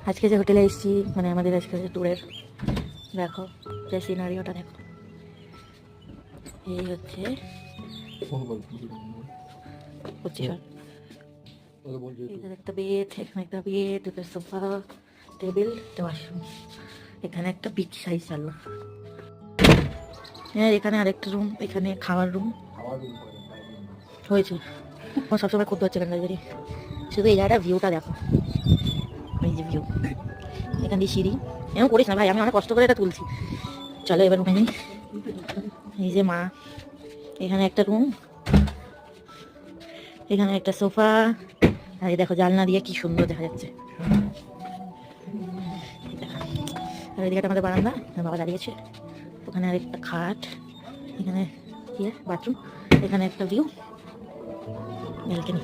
আজকে যে হোটেলে এসেছি, মানে আমাদের আজকে যে ট্যুরের, দেখো যে সিনারিওটা দেখো। এই হচ্ছে একটা বেড, এখানে একটা বেড, দুটো সোফা, টেবিল, একটা ওয়াশরুম, এখানে একটা বিচ সাইজ জানলা। হ্যাঁ, এখানে আরেকটা রুম, এখানে খাওয়ার রুম হয়েছে। আমার সবসময় করতে হচ্ছে কেন জানি, শুধু এই জায়গাটা ভিউটা দেখো। এই যে ভিউ, এখান দিয়ে সিঁড়ি, এমন করিস না ভাই, আমি অনেক কষ্ট করে এটা তুলছি। চলো এবার রুমে নিই। এই যে মা, এখানে একটা রুম, এখানে একটা সোফা, আর এই দেখো জানলা দিয়ে কি সুন্দর দেখা যাচ্ছে। আর এদিকে আমাদের বারান্দা, বাবা দাঁড়িয়েছে, ওখানে আরেকটা খাট, এখানে বাথরুম, এখানে একটা ভিউ, ব্যালকনি।